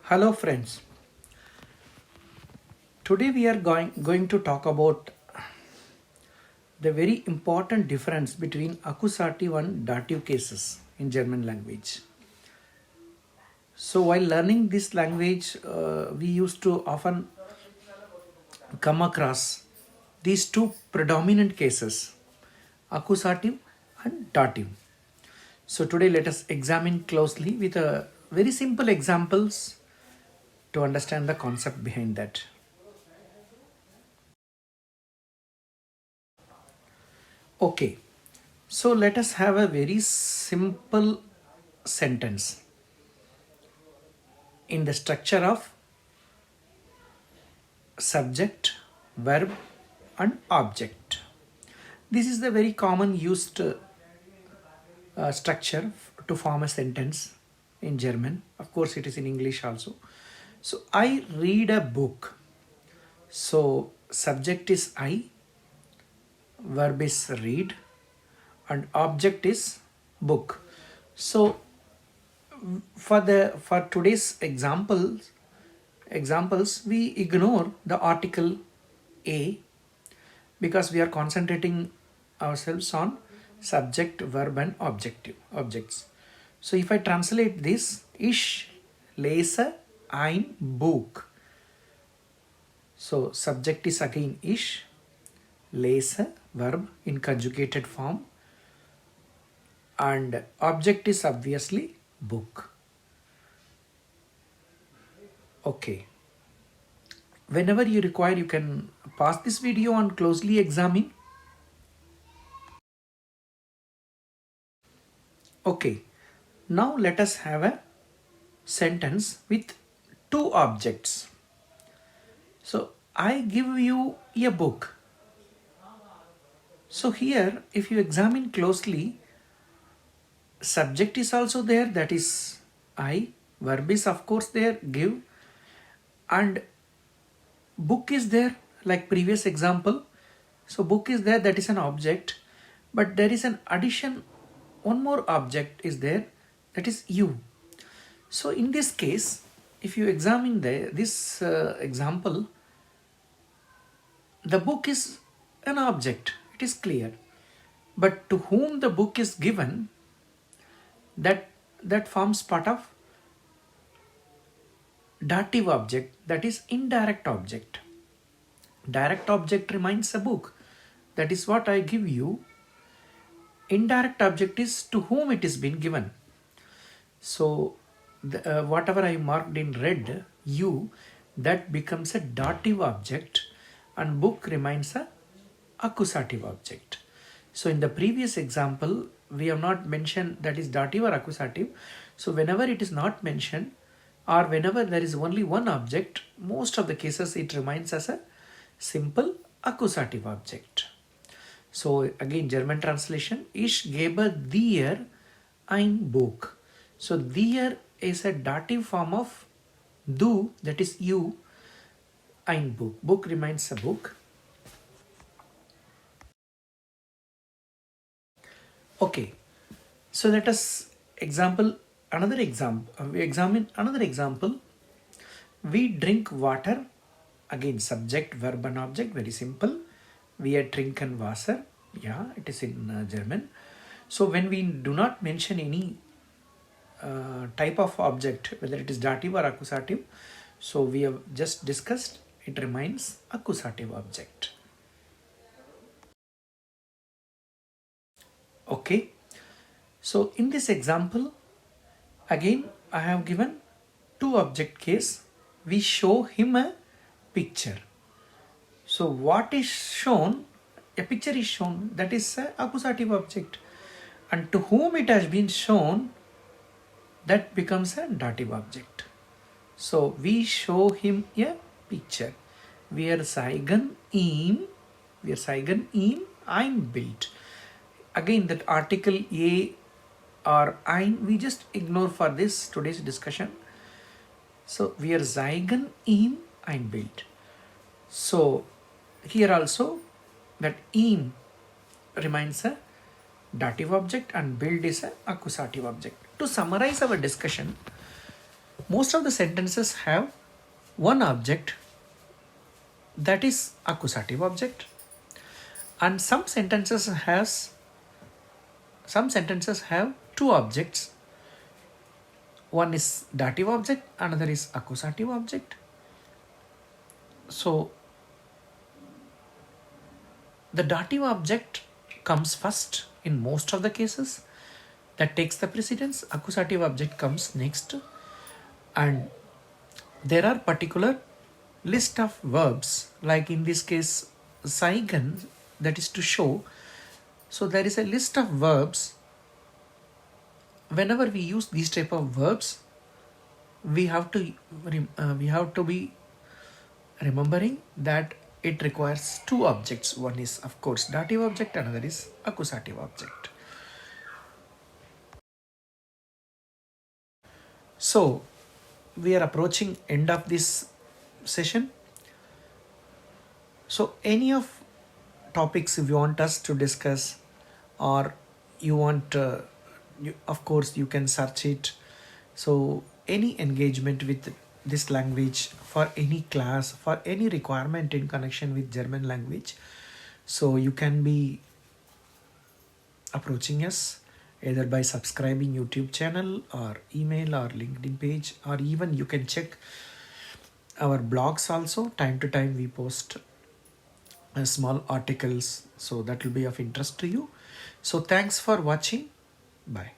Hello friends, today we are going to talk about the very important difference between accusative and dative cases in German language. So while learning this language, we used to often come across these two predominant cases, accusative and dative. So today let us examine closely with a very simple examples to understand the concept behind that. Okay, so let us have a very simple sentence in the structure of subject, verb, and object. This is the very common used structure to form a sentence in German. Of course, it is in English also. So, I read a book. So, subject is I, verb is read, and object is book. So, for today's examples we ignore the article a because we are concentrating ourselves on subject, verb, and objects. So if I translate this, ich lese ein Buch. So subject is again ich, lese verb in conjugated form, and object is obviously book. Okay. Whenever you require, you can pause this video and closely examine. Okay. Now let us have a sentence with two objects. So I give you a book. So here, if you examine closely, subject is also there, that is I, verb is of course there, give, and book is there like previous example. So book is there, that is an object, but there is an addition, one more object is there, that is you. So in this case, if you examine this example, the book is an object, it is clear, but to whom the book is given, that forms part of dative object, that is indirect object. Direct object remains a book, that is what I give you. Indirect object is to whom it is been given. So whatever I marked in red, you, that becomes a dative object, and book remains a accusative object. So in the previous example, we have not mentioned that is dative or accusative. So whenever it is not mentioned, or whenever there is only one object, most of the cases it remains as a simple accusative object. So again, German translation, ich gebe dir ein Buch. So dir is a dative form of du, that is you, ein Buch. Book remains a book. Okay, so let us examine another example. We drink water. Again, subject, verb, and object, very simple. Wir trinken Wasser. Yeah, it is in German. So when we do not mention any type of object, whether it is dative or accusative, so we have just discussed, it remains accusative object. Okay, so in this example, again I have given two object case. We show him a picture. So what is shown, a picture is shown, that is a accusative object, and to whom it has been shown, that becomes a dative object. So we show him a picture. Wir zeigen ihm ein Bild. Again, that article a or ein, we just ignore for this today's discussion. So wir zeigen ihm ein Bild. So here also that ihm remains a dative object and Bild is a accusative object. To summarize our discussion, Most of the sentences have one object, that is accusative object, and some sentences have two objects. One is dative object, another is accusative object. So the dative object comes first in most of the cases, that takes the precedence. Accusative object comes next, and there are particular list of verbs, like in this case zeigen, that is to show. So there is a list of verbs. Whenever we use these type of verbs, we have to be remembering that it requires two objects. One is of course dative object, another is accusative object. So we are approaching end of this session. So any of topics if you want us to discuss, or you want of course you can search it. So any engagement with this language, for any class, for any requirement in connection with German language, so you can be approaching us either by subscribing YouTube channel, or email, or LinkedIn page, or even you can check our blogs also. Time to time we post small articles, so that will be of interest to you. So thanks for watching. Bye.